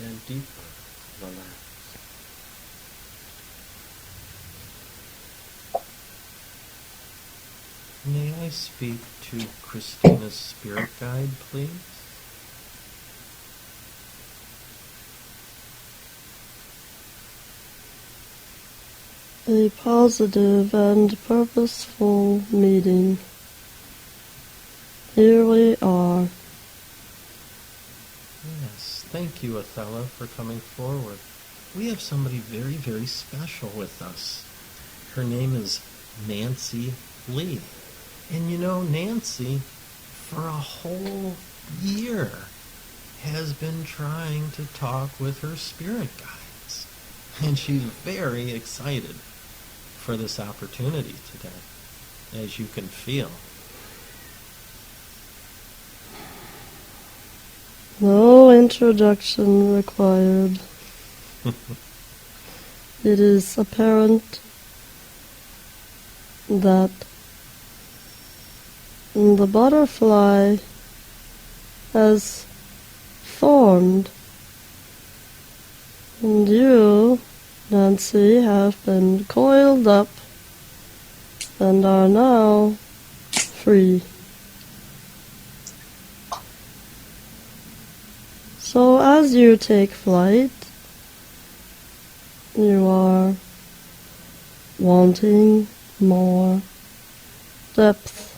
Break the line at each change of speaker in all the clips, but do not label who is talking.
and deeper relaxed. May I speak to Christina's spirit guide, please?
A positive and purposeful meeting. Here we are.
Yes, thank you, Othello, for coming forward. We have somebody very, very special with us. Her name is Nancy Lee. And you know, Nancy, for a whole year, has been trying to talk with her spirit guides. And she's very excited for this opportunity today, as you can feel.
No introduction required. It is apparent that the butterfly has formed, and you, Nancy, have been coiled up and are now free. So as you take flight, you are wanting more depth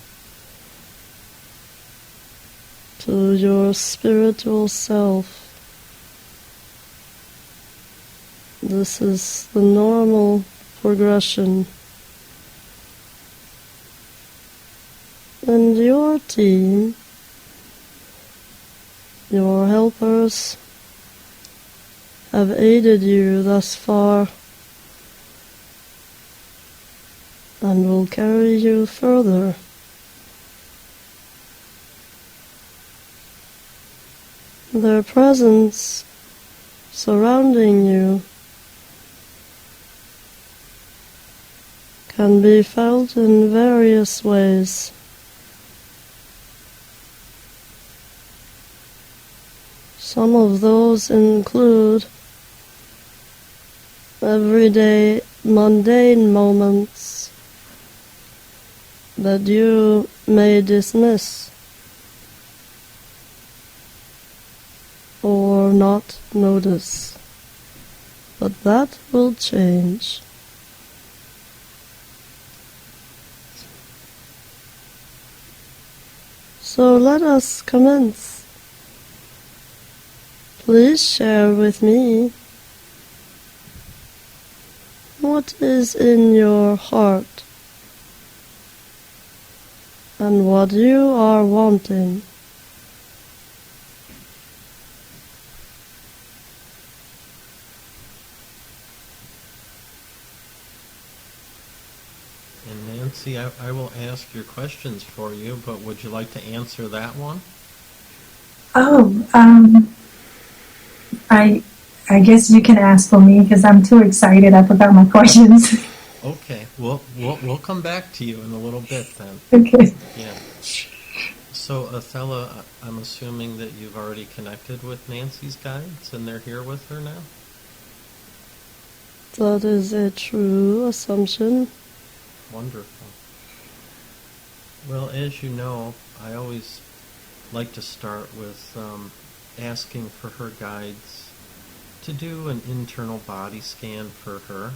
to your spiritual self. This is the normal progression. And your team, your helpers, have aided you thus far and will carry you further. Their presence surrounding you can be felt in various ways. Some of those include everyday mundane moments that you may dismiss or not notice, but that will change. So let us commence. Please share with me what is in your heart and what you are wanting.
And Nancy, I will ask your questions for you, but would you like to answer that one?
I guess you can ask for me because I'm too excited. I forgot my questions.
Okay, we'll come back to you in a little bit then.
Okay.
Yeah. So, Othello, I'm assuming that you've already connected with Nancy's guides and they're here with her now?
That is a true assumption.
Wonderful. Well, as you know, I always like to start with asking for her guides to do an internal body scan for her,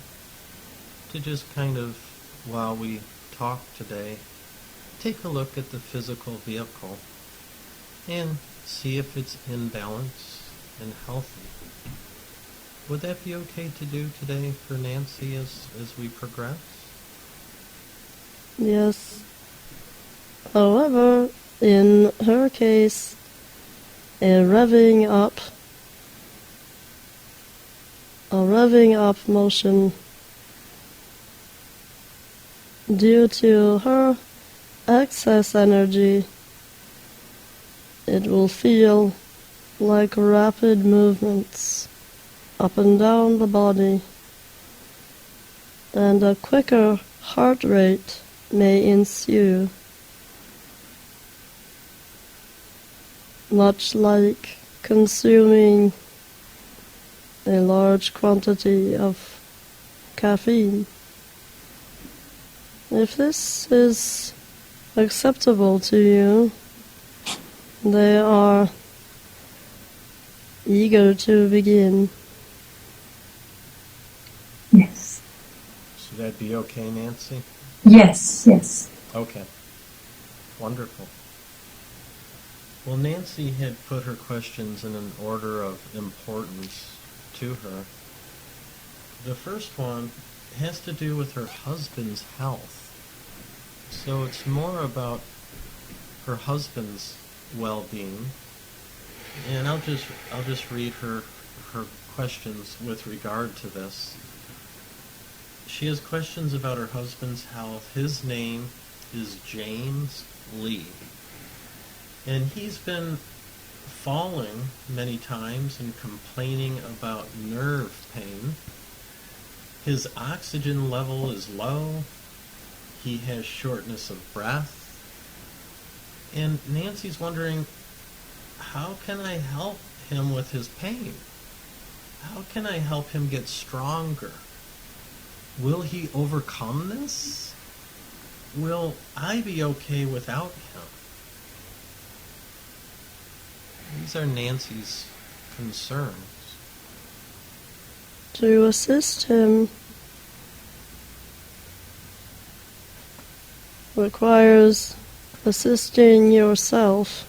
to just kind of, while we talk today, take a look at the physical vehicle and see if it's in balance and healthy. Would that be okay to do today for Nancy as we progress?
Yes. However, in her case, a revving up motion due to her excess energy, it will feel like rapid movements up and down the body, and a quicker heart rate may ensue, much like consuming a large quantity of caffeine. If this is acceptable to you, they are eager to begin.
Yes.
Should that be okay, Nancy?
Yes, yes.
Okay. Wonderful. Well, Nancy had put her questions in an order of importance to her. The first one has to do with her husband's health. So it's more about her husband's well-being. And I'll just read her questions with regard to this. She has questions about her husband's health. His name is James Lee. And he's been falling many times and complaining about nerve pain. His oxygen level is low. He has shortness of breath. And Nancy's wondering, how can I help him with his pain? How can I help him get stronger? Will he overcome this? Will I be okay without him? These are Nancy's concerns.
To assist him requires assisting yourself.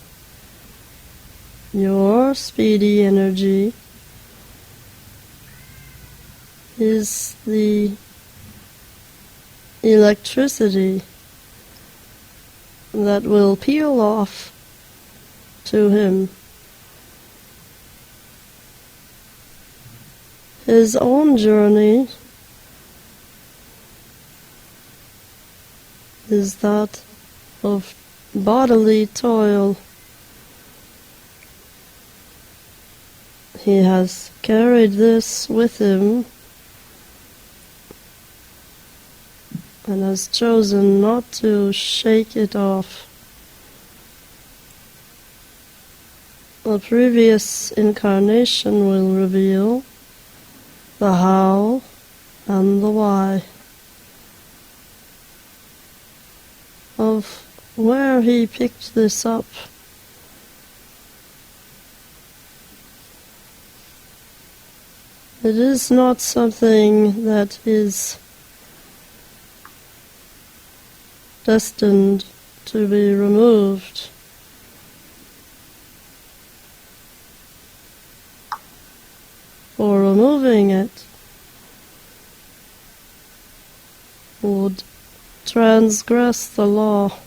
Your speedy energy is the electricity that will peel off to him. His own journey is that of bodily toil. He has carried this with him and has chosen not to shake it off. A previous incarnation will reveal the how and the why of where he picked this up. It is not something that is destined to be removed. For removing it would transgress the law.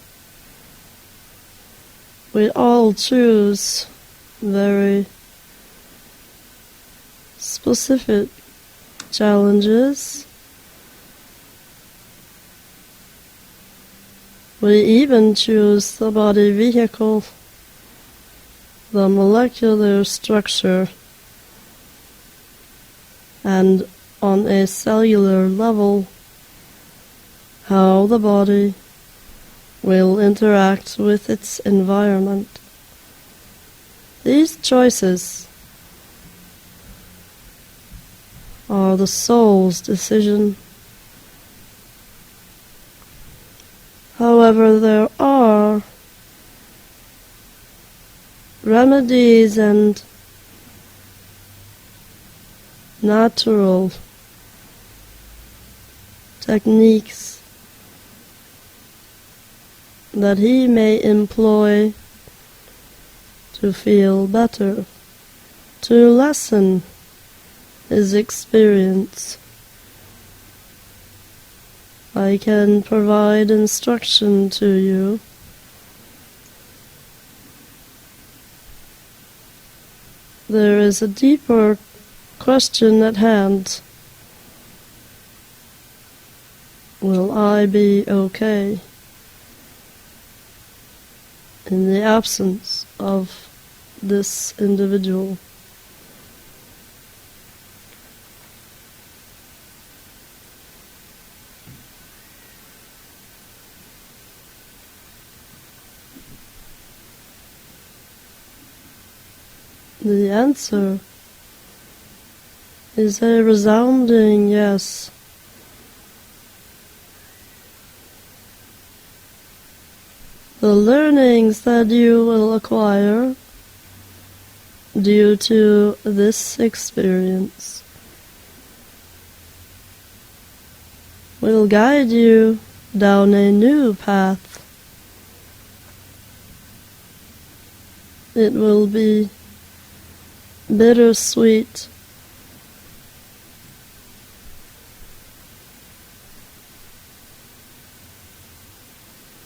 We all choose very specific challenges. We even choose the body vehicle, the molecular structure, and on a cellular level, how the body will interact with its environment. These choices are the soul's decision. However, there are remedies and natural techniques that he may employ to feel better, to lessen his experience. I can provide instruction to you. There is a deeper question at hand. Will I be okay in the absence of this individual? The answer is a resounding yes. The learnings that you will acquire due to this experience will guide you down a new path. It will be bittersweet.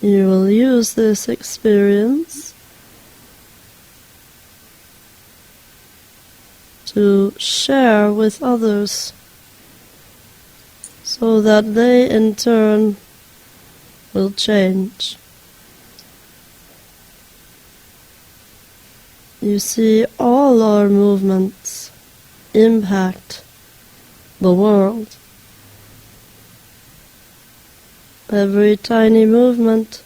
You will use this experience to share with others so that they in turn will change. You see, all our movements impact the world. Every tiny movement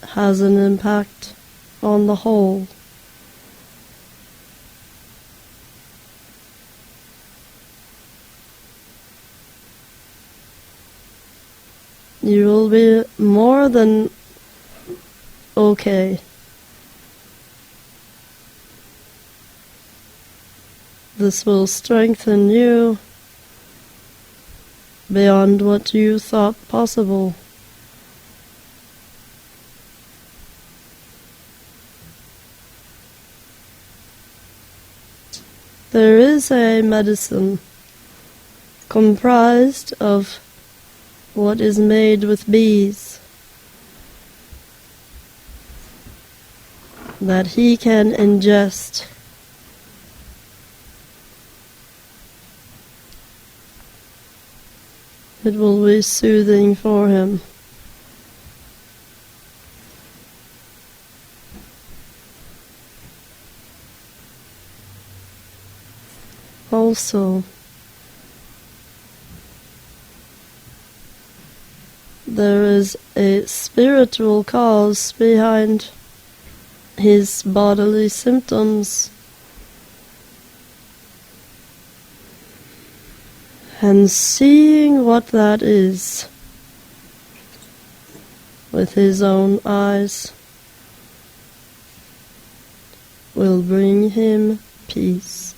has an impact on the whole. You will be more than okay. This will strengthen you beyond what you thought possible. There is a medicine comprised of what is made with bees that he can ingest. It will be soothing for him. Also, there is a spiritual cause behind his bodily symptoms. And seeing what that is with his own eyes will bring him peace.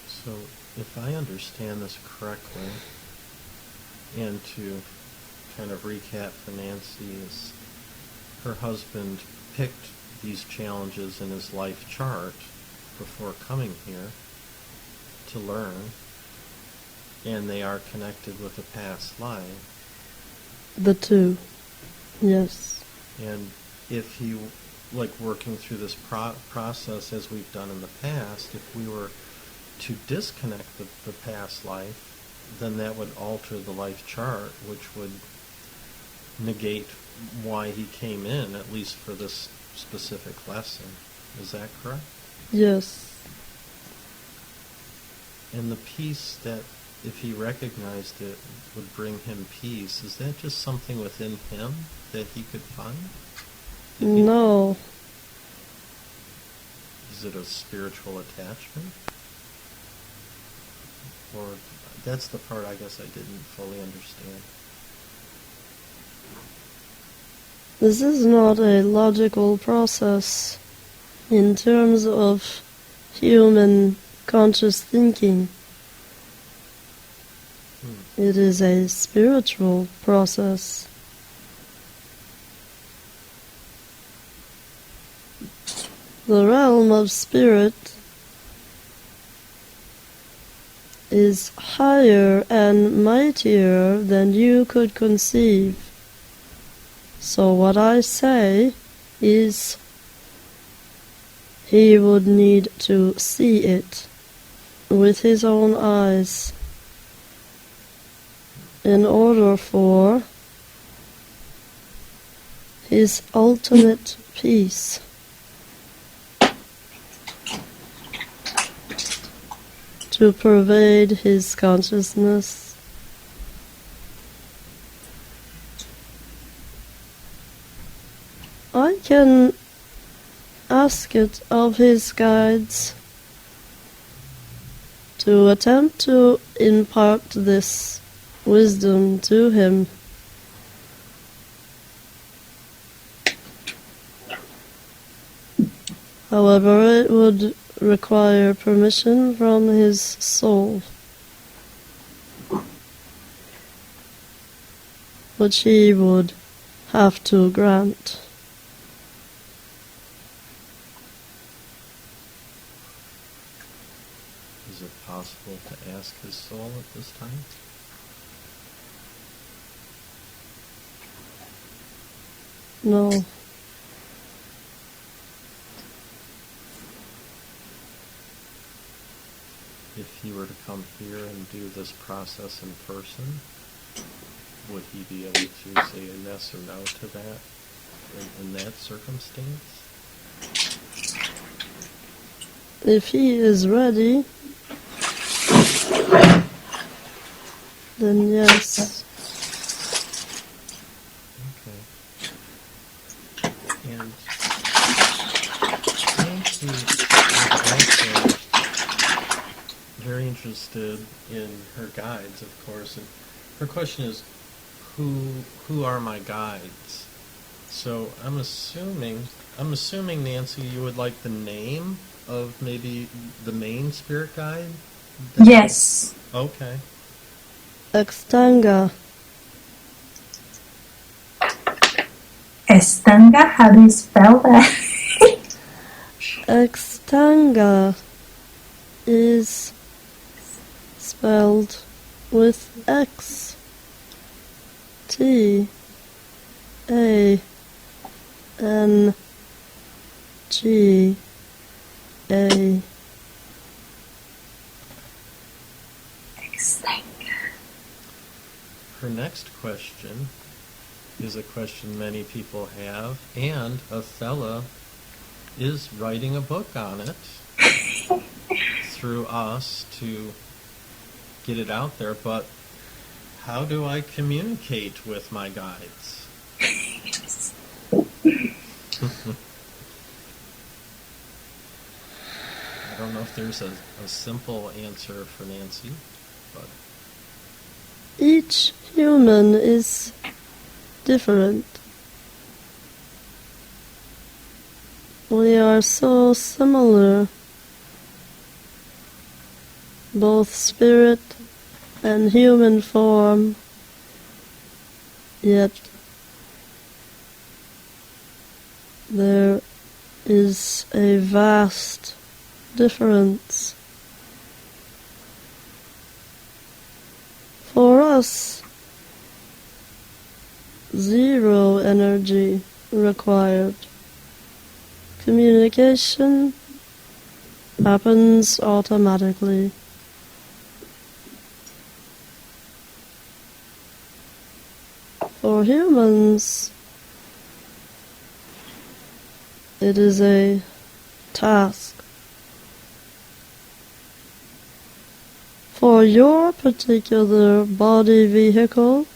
So, if I understand this correctly, and to kind of recap for Nancy, is her husband picked these challenges in his life chart before coming here to learn, and they are connected with a past life.
The two, yes.
And if he, like working through this process as we've done in the past, if we were to disconnect the past life, then that would alter the life chart, which would negate why he came in, at least for this specific lesson. Is that correct?
Yes.
And the peace that, if he recognized it, would bring him peace, is that just something within him that he could find?
No.
Is it a spiritual attachment? Or that's the part I guess I didn't fully understand.
This is not a logical process in terms of human conscious thinking. It is a spiritual process. The realm of spirit is higher and mightier than you could conceive. So what I say is, he would need to see it with his own eyes in order for his ultimate peace to pervade his consciousness. can ask it of his guides to attempt to impart this wisdom to him. However, it would require permission from his soul, which he would have to grant.
Is it possible to ask his soul at this time?
No.
If he were to come here and do this process in person, would he be able to say a yes or no to that in that circumstance?
If he is ready, then yes.
Okay. And Nancy is also very interested in her guides, of course, and her question is, who are my guides? So I'm assuming, Nancy, you would like the name of maybe the main spirit guide?
Yes.
Okay.
Extanga.
Estanga, how do you spell that?
Extanga is spelled with X, T, A, N, G, A.
Her next question is a question many people have, and Othello is writing a book on it through us to get it out there, but how do I communicate with my guides? I don't know if there's a simple answer for Nancy, but
Each human is different. We are so similar, both spirit and human form, yet there is a vast difference. For us, zero energy required. Communication happens automatically. For humans, it is a task. For your particular body vehicle,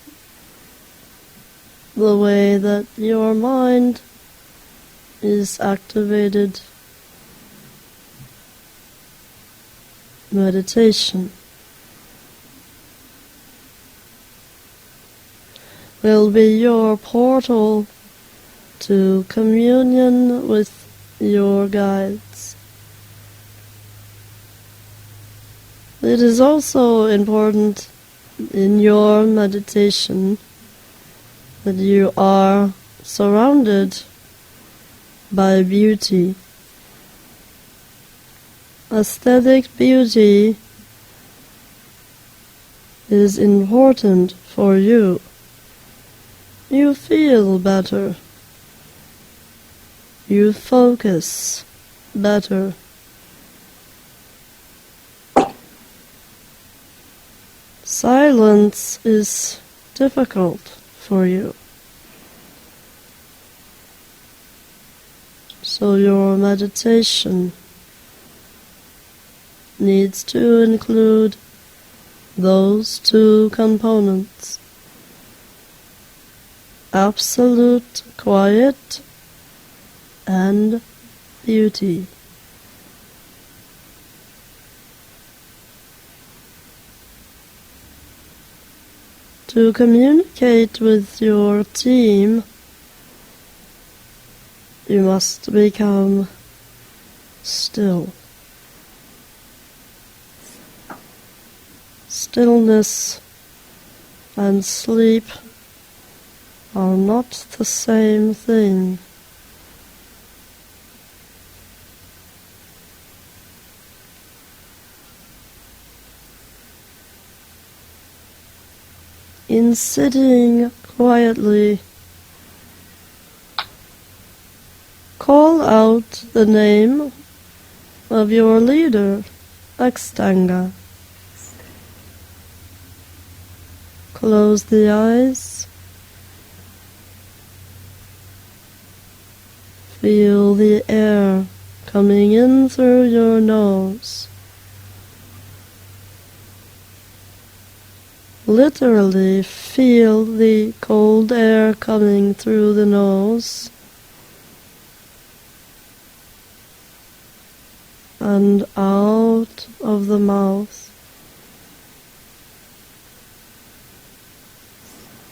the way that your mind is activated, meditation will be your portal to communion with your guides. It is also important in your meditation that you are surrounded by beauty. Aesthetic beauty is important for you. You feel better. You focus better. Silence is difficult for you. So your meditation needs to include those two components: absolute quiet and beauty. To communicate with your team, you must become still. Stillness and sleep are not the same thing. In sitting quietly, call out the name of your leader, Akstanga. Close the eyes. Feel the air coming in through your nose. Literally feel the cold air coming through the nose and out of the mouth.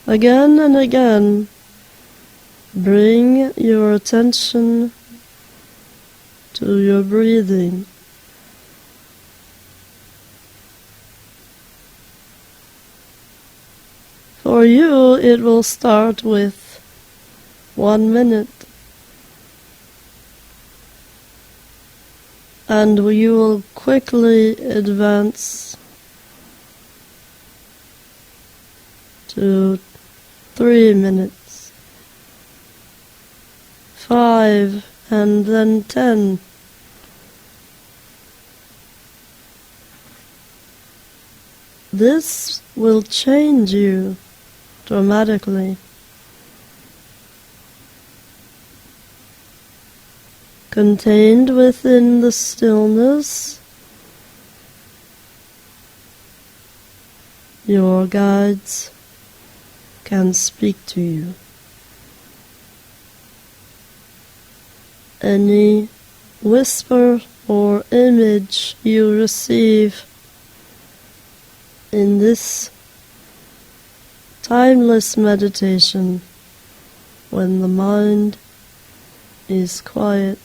Again and again, bring your attention to your breathing. For you, it will start with 1 minute, and you will quickly advance to 3 minutes, 5, and then 10. This will change you dramatically. Contained within the stillness, your guides can speak to you. Any whisper or image you receive in this timeless meditation, when the mind is quiet,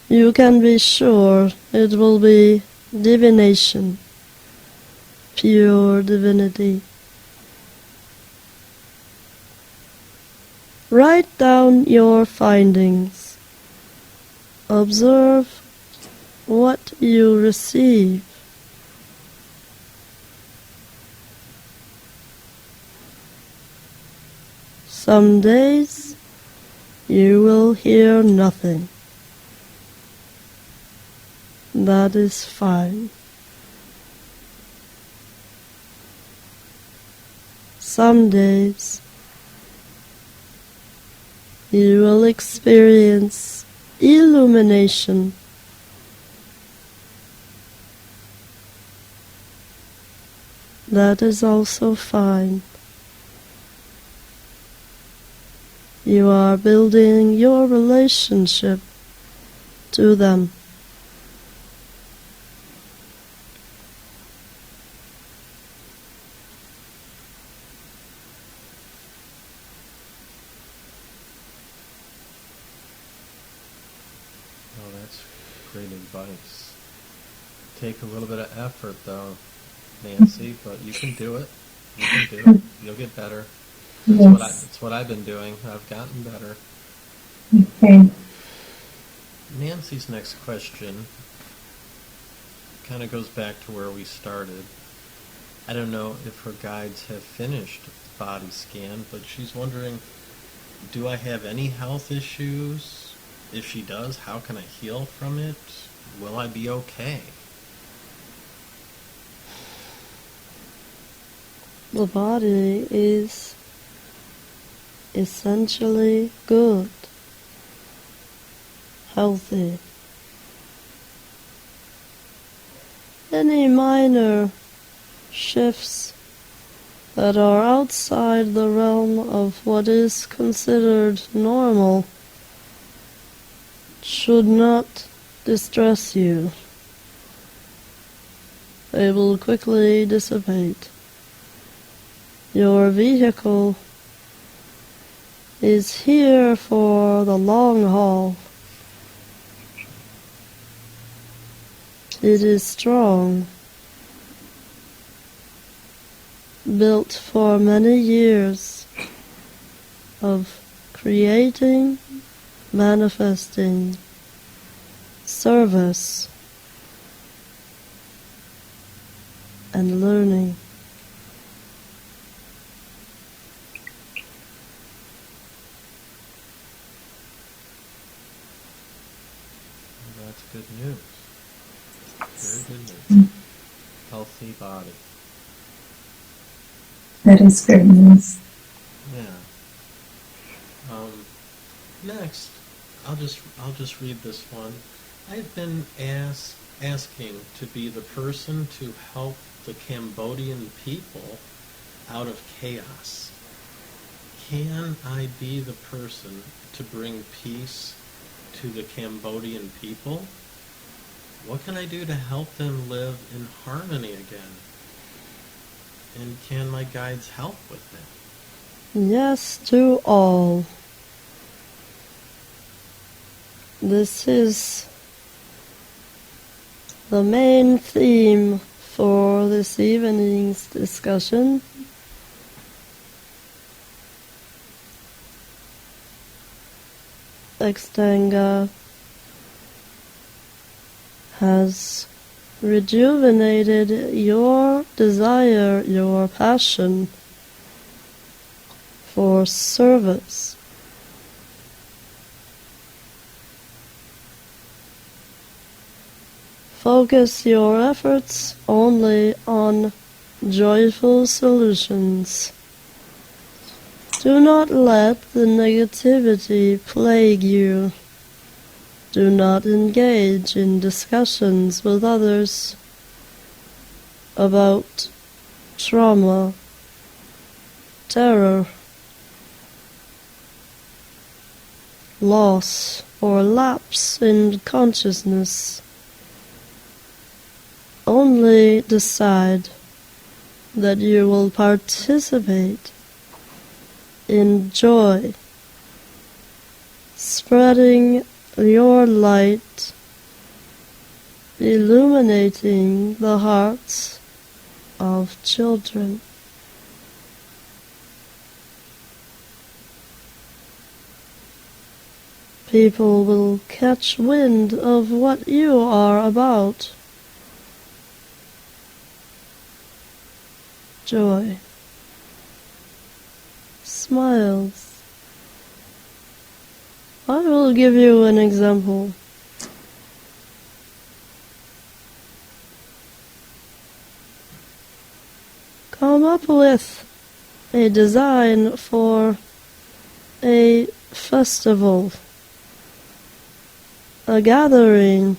you can be sure it will be divination, pure divinity. Write down your findings. Observe what you receive. Some days you will hear nothing. That is fine. Some days you will experience illumination. That is also fine. You are building your relationship to them.
Oh, that's great advice. Take a little bit of effort, though, Nancy, but you can do it. You can do it. You'll get better.
Yes.
It's what I've been doing. I've gotten better.
Okay.
Nancy's next question kind of goes back to where we started. I don't know if her guides have finished the body scan, but she's wondering, do I have any health issues? If she does, how can I heal from it? Will I be okay?
The body is essentially good, healthy. Any minor shifts that are outside the realm of what is considered normal should not distress you. They will quickly dissipate. Your vehicle is here for the long haul. It is strong, built for many years of creating, manifesting, service, and learning.
That's good news. Very good news. Healthy body.
That is great news.
Yeah. Next, I'll just read this one. I've been asking to be the person to help the Cambodian people out of chaos. Can I be the person to bring peace to the Cambodian people? What can I do to help them live in harmony again? And can my guides help with that?
Yes to all. This is the main theme for this evening's discussion. Extanga has rejuvenated your desire, your passion for service. Focus your efforts only on joyful solutions. Do not let the negativity plague you. Do not engage in discussions with others about trauma, terror, loss, or lapse in consciousness. Only decide that you will participate in joy, spreading your light, illuminating the hearts of children. People will catch wind of what you are about. Joy, smiles. I will give you an example. Come up with a design for a festival, a gathering,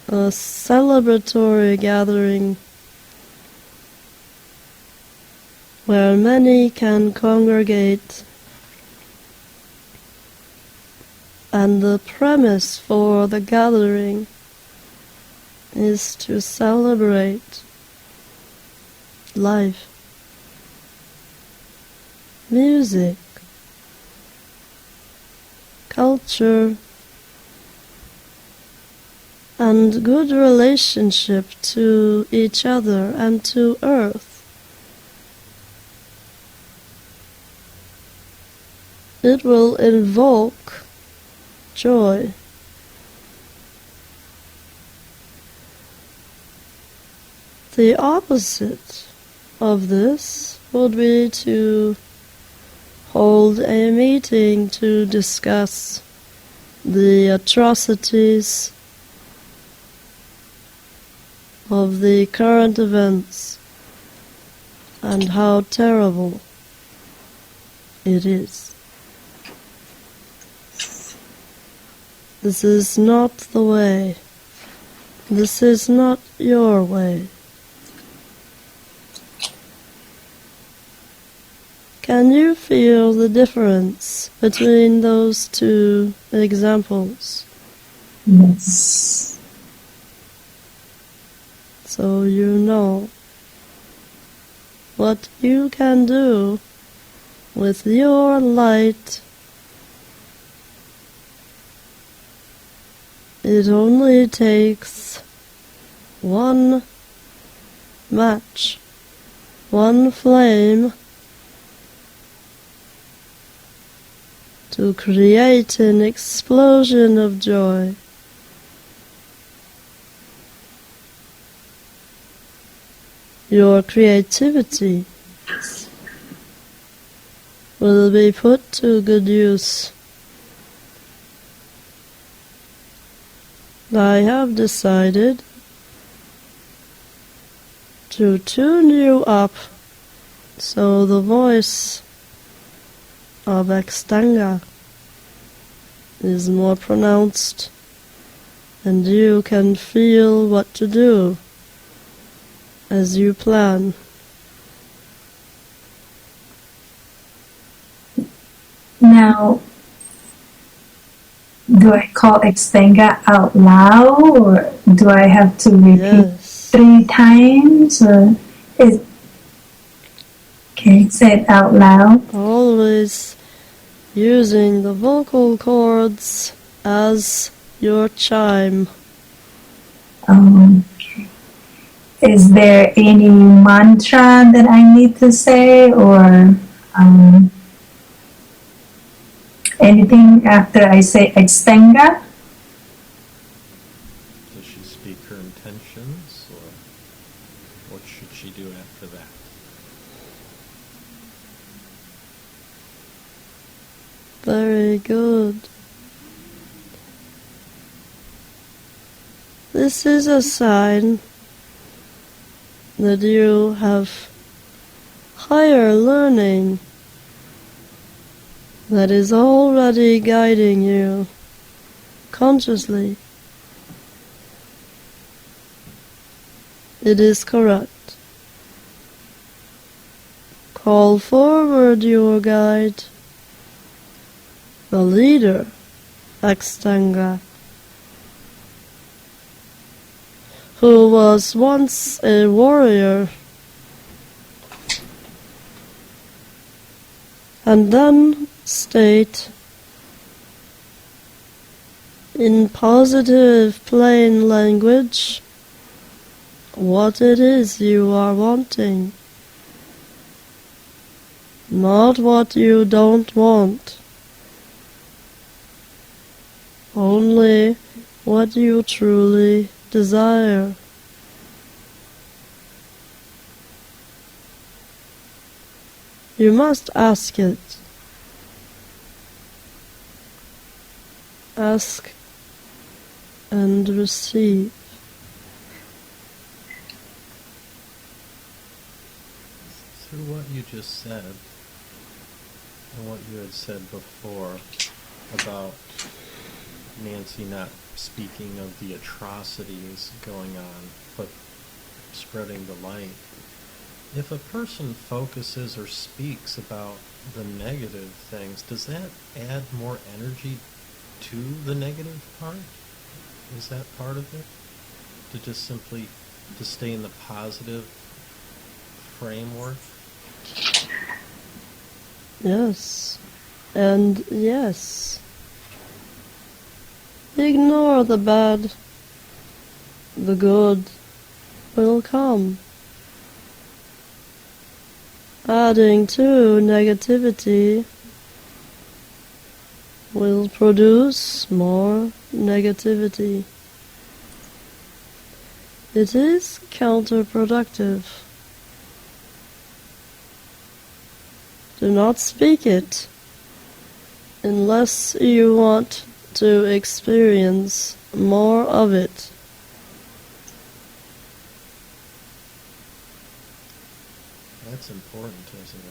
a celebratory gathering where many can congregate, and the premise for the gathering is to celebrate life, music, culture, and good relationship to each other and to Earth. It will invoke joy. The opposite of this would be to hold a meeting to discuss the atrocities of the current events and how terrible it is. This is not the way. This is not your way. Can you feel the difference between those two examples?
Yes.
So you know what you can do with your light. It only takes one match, one flame, to create an explosion of joy. Your creativity will be put to good use. I have decided to tune you up so the voice of Extanga is more pronounced and you can feel what to do as you plan.
Now, do I call Extenga out loud, or do I have to repeat
Yes.
3 times? Or is okay, say it out loud.
Always using the vocal cords as your chime.
Okay. Is there any mantra that I need to say, or anything after I say Extenga?
Does she speak her intentions, or what should she do after that?
Very good. This is a sign that you have higher learning that is already guiding you consciously. It is correct. Call forward your guide, the leader, Extanga, who was once a warrior and then state in positive plain language what it is you are wanting, not what you don't want, only what you truly desire. You must ask it. Ask and receive.
Through what you just said, and what you had said before about Nancy not speaking of the atrocities going on, but spreading the light, if a person focuses or speaks about the negative things, does that add more energy to the negative part? Is that part of it? To just simply to stay in the positive framework?
Yes, and yes. Ignore the bad. The good will come. Adding to negativity will produce more negativity. It is counterproductive. Do not speak it unless you want to experience more of it.
That's important, isn't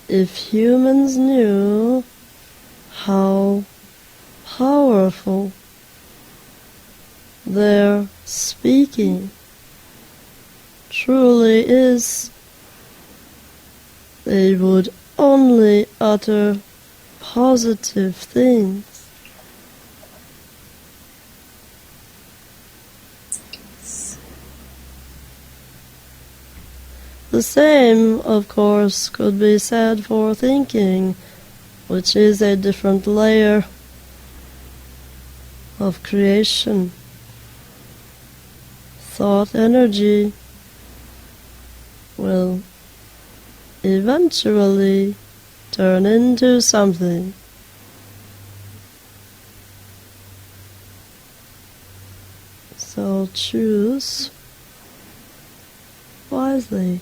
it?
If humans knew how powerful their speaking truly is, they would only utter positive things. The same, of course, could be said for thinking, which is a different layer of creation. Thought energy will eventually turn into something. So choose wisely.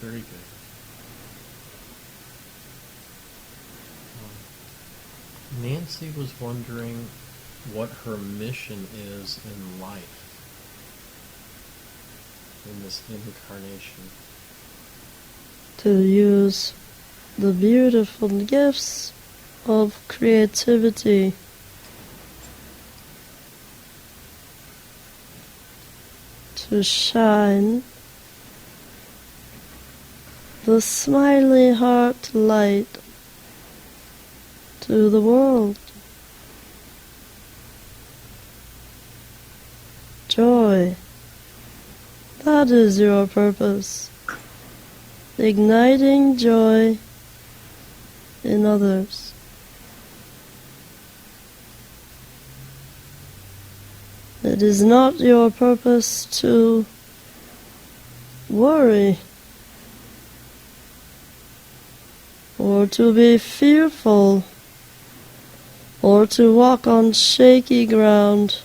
Very good. Nancy was wondering what her mission is in life, in this incarnation.
To use the beautiful gifts of creativity to shine the smiley heart light to the world. Joy, that is your purpose. Igniting joy in others. It is not your purpose to worry or to be fearful or to walk on shaky ground,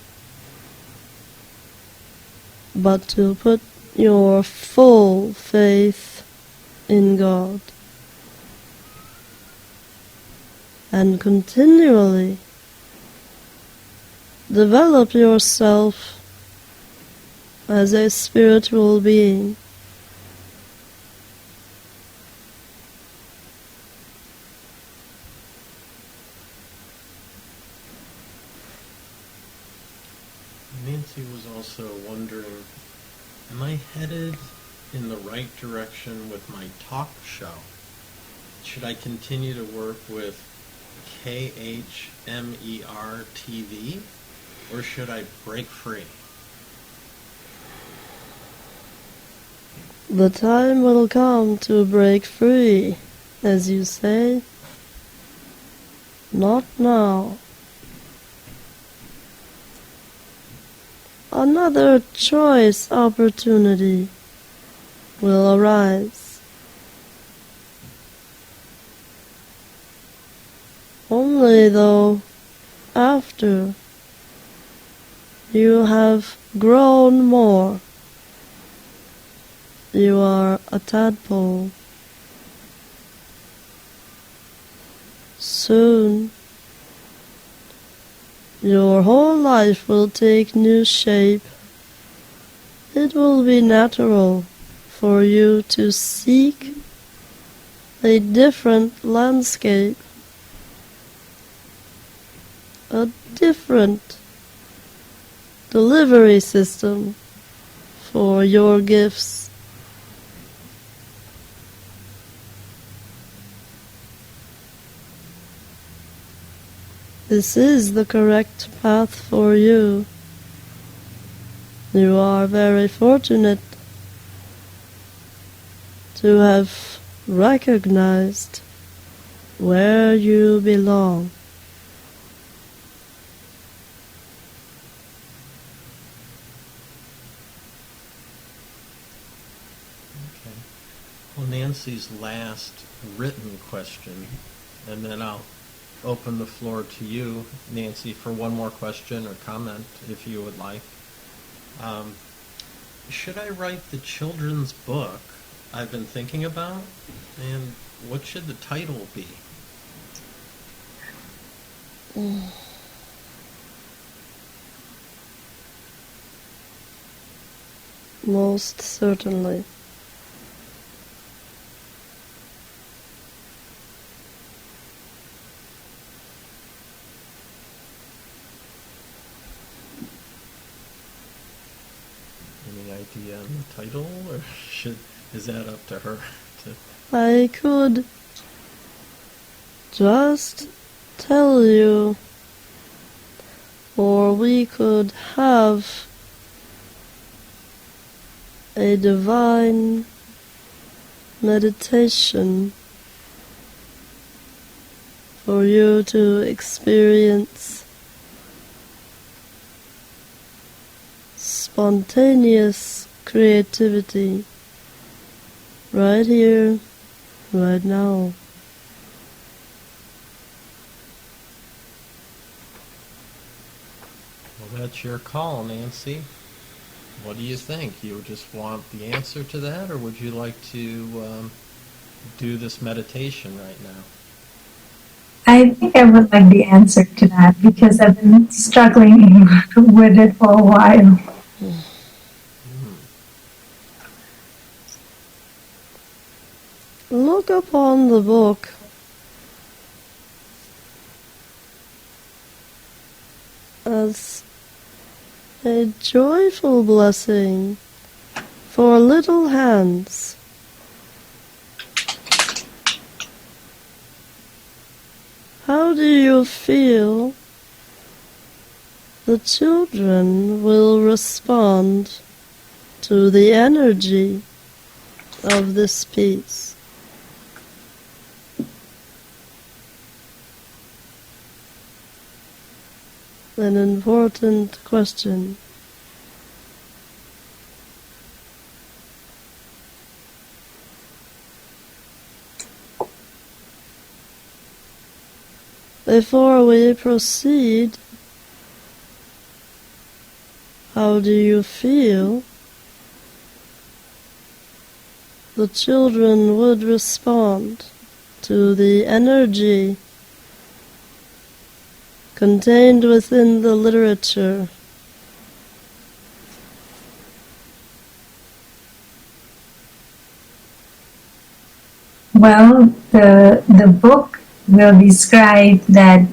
but to put your full faith in God and continually develop yourself as a spiritual being.
Nancy was also wondering, am I headed in the right direction with my talk show? Should I continue to work with KHMER TV, or should I break free?
The time will come to break free, as you say. Not now. Another choice opportunity will arise. Only though after you have grown more. You are a tadpole. Soon, your whole life will take new shape. It will be natural for you to seek a different landscape, a different delivery system for your gifts. This is the correct path for you. You are very fortunate to have recognized where you belong.
Okay. Well, Nancy's last written question, and then I'll open the floor to you, Nancy, for one more question or comment, if you would like. Should I write the children's book I've been thinking about? And what should the title be?
Most certainly.
Any idea on the title, or is that up to her?
I could just tell you, or we could have a divine meditation for you to experience spontaneous creativity right here, right now.
Well, that's your call, Nancy. What do you think? You just want the answer to that, or would you like to do this meditation right now?
I think I would like the answer to that because I've been struggling with it for a while.
Look upon the book as a joyful blessing for little hands. How do you feel the children will respond to the energy of this piece? An important question. Before we proceed, how do you feel the children would respond to the energy contained within the literature?
Well, the book will describe that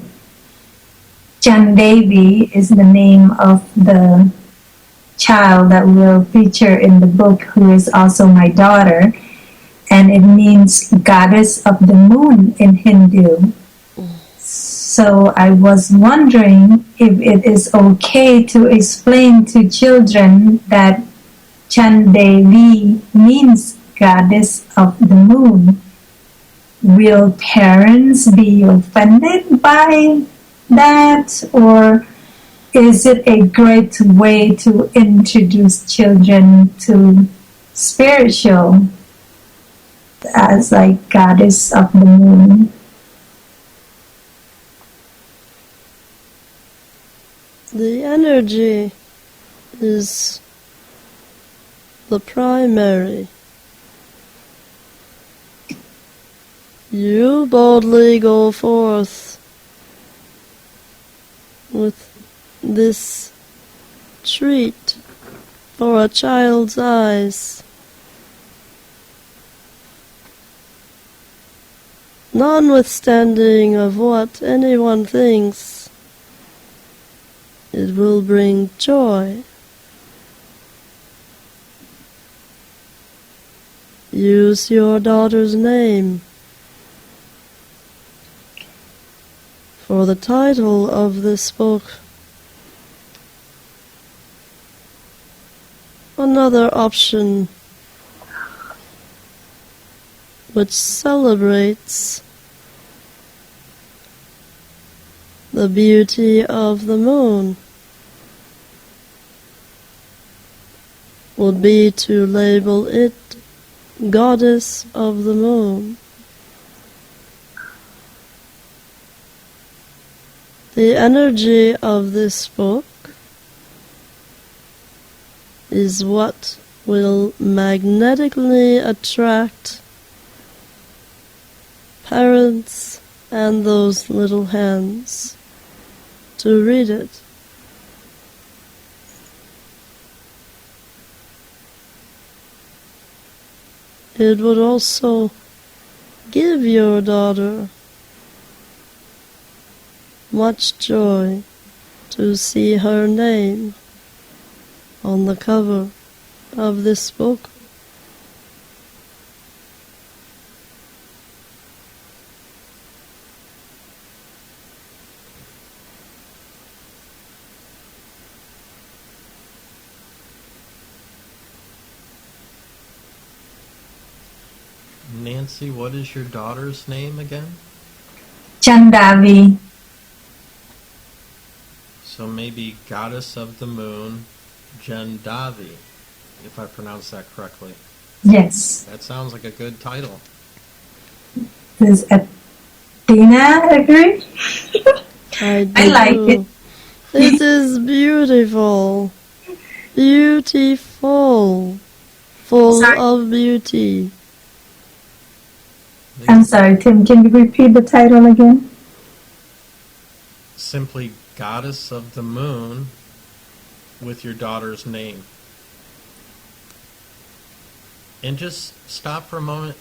Chan Devi is the name of the child that will feature in the book, who is also my daughter, and it means goddess of the moon in Hindu. So I was wondering if it is okay to explain to children that Chan Devi means goddess of the moon. Will parents be offended by that, or is it a great way to introduce children to spiritual as like goddess of the moon?
The energy is the primary. You boldly go forth with this treat for a child's eyes. Notwithstanding of what anyone thinks, it will bring joy. Use your daughter's name. For the title of this book, another option which celebrates the beauty of the moon would be to label it Goddess of the Moon. The energy of this book is what will magnetically attract parents and those little hands to read it. It would also give your daughter much joy to see her name on the cover. of this book?
Nancy, what is your daughter's name again?
Chandavi.
So maybe Goddess of the Moon, Jandavi, if I pronounce that correctly.
Yes.
That sounds like a good title.
Does Athena agree?
I
I like
do.
it.
It is beautiful. Beautiful. Full
Sorry.
of beauty.
I'm sorry, Tim, can you repeat the title again?
Simply Goddess of the Moon with your daughter's name. And just stop for a moment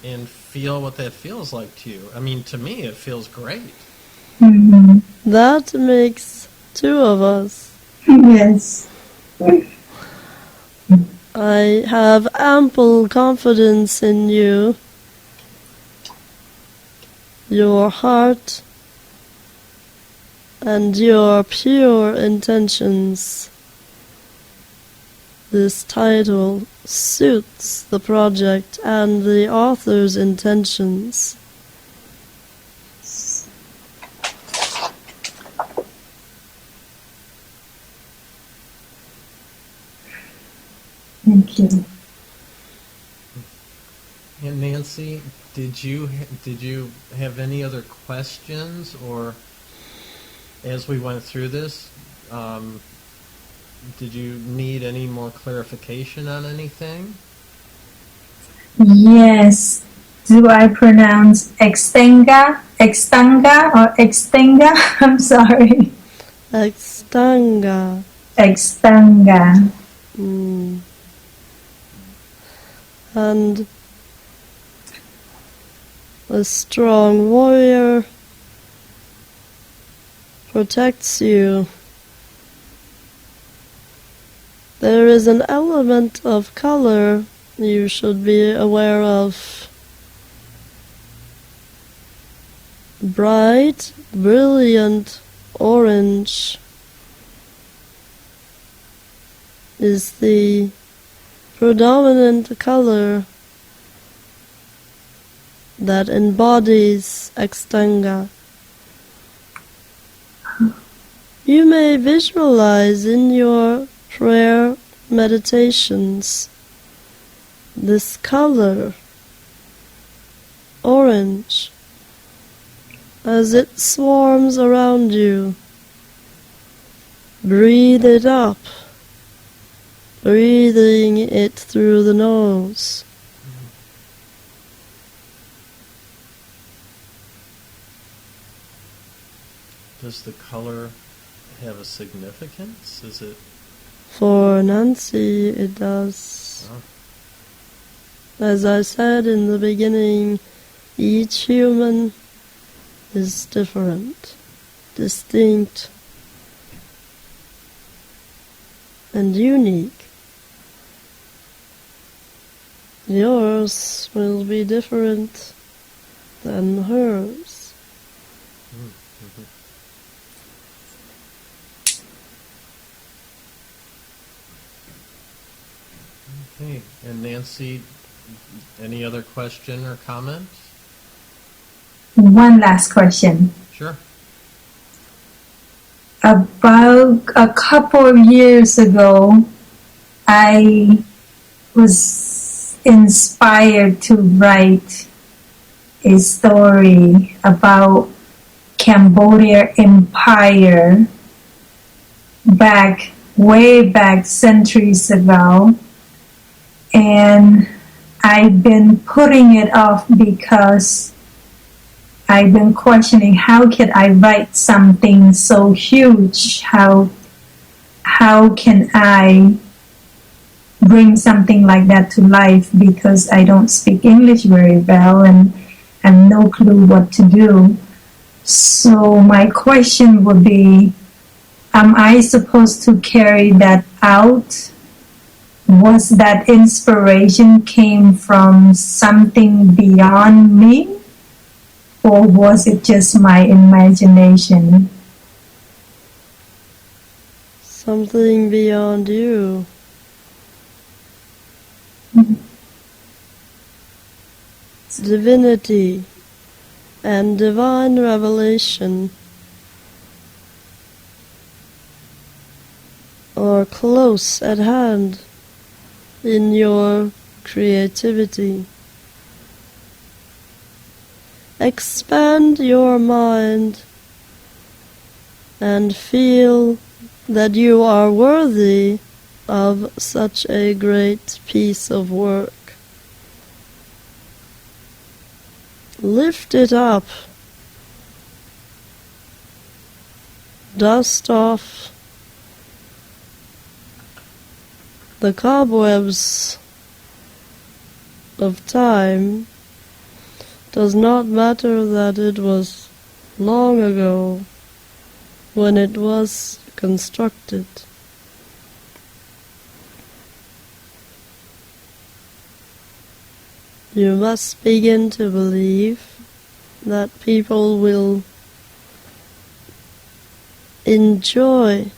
and feel what that feels like to you. I mean, to me, it feels great.
Mm-hmm.
That makes two of us.
Yes.
I have ample confidence in you. Your heart and your pure intentions. This title suits the project and the author's intentions.
Thank you.
And Nancy, did you have any other questions, or as we went through this, did you need any more clarification on anything?
Yes. Do I pronounce extenga or extenga? I'm sorry.
Extanga.
Extenga.
And a strong warrior protects you. There is an element of color you should be aware of. Bright, brilliant orange is the predominant color that embodies Extanga. You may visualize in your prayer meditations this color, orange, as it swarms around you. Breathe it up, breathing it through the nose.
Does the color have a significance? Is it?
For Nancy, it does.
Oh.
As I said in the beginning, each human is different, distinct, and unique. Yours will be different than hers.
Mm-hmm. Okay, and Nancy, any other question or comment?
One last question.
Sure.
About a couple of years ago, I was inspired to write a story about Cambodia Empire way back centuries ago. And I've been putting it off because I've been questioning how could I write something so huge? How can I bring something like that to life, because I don't speak English very well and have no clue what to do. So my question would be, am I supposed to carry that out was that inspiration came from something beyond me, or was it just my imagination?
Something beyond you. Divinity and divine revelation are close at hand in your creativity. Expand your mind and feel that you are worthy of such a great piece of work. Lift it up. Dust off the cobwebs of time. Does not matter that it was long ago when it was constructed. You must begin to believe that people will enjoy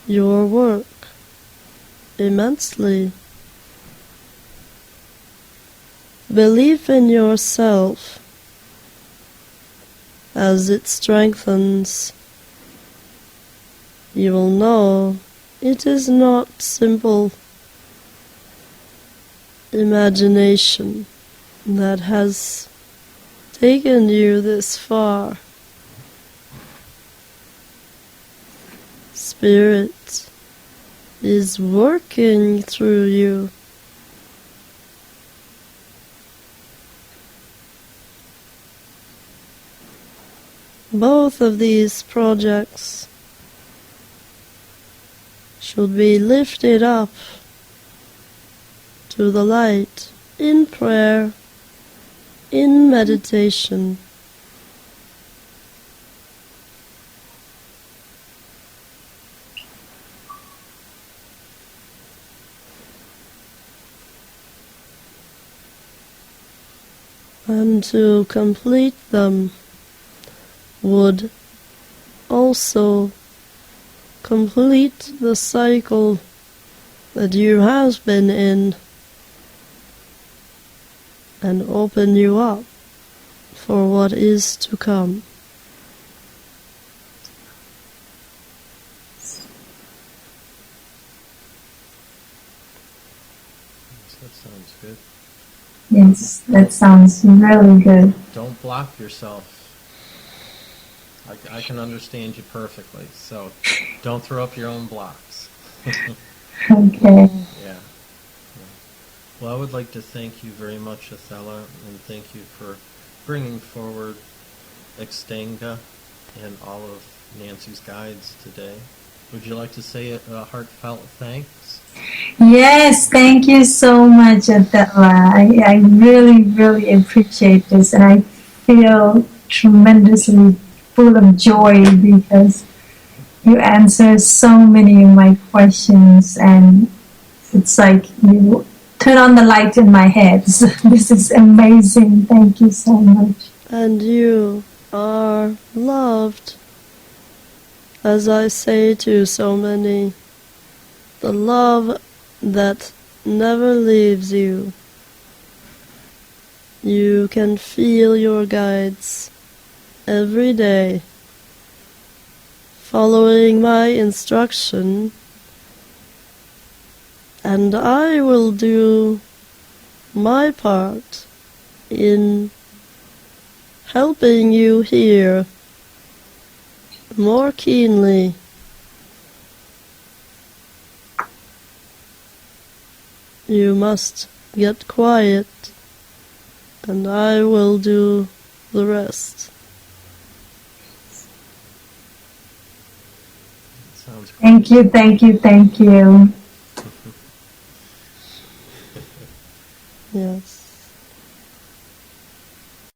your work immensely. Believe in yourself as it strengthens. You will know it is not simple imagination that has taken you this far. Spirit is working through you. Both of these projects should be lifted up to the light in prayer, in meditation. And to complete them would also complete the cycle that you have been in and open you up for what is to come.
That sounds good.
Yes, that sounds really good.
Don't block yourself. I can understand you perfectly, so don't throw up your own blocks.
Okay.
Yeah. Well, I would like to thank you very much, Athela, and thank you for bringing forward Extenga and all of Nancy's guides today. Would you like to say a heartfelt thanks?
Yes, thank you so much, Adela. I really, really appreciate this, and I feel tremendously full of joy because you answer so many of my questions, and it's like you turn on the light in my head. So this is amazing. Thank you so much.
And you are loved. As I say to so many, the love that never leaves you. You can feel your guides every day, following my instruction, and I will do my part in helping you hear more keenly. You must get quiet, and I will do the rest.
Sounds great.
Thank you, thank you, thank you.
Yes.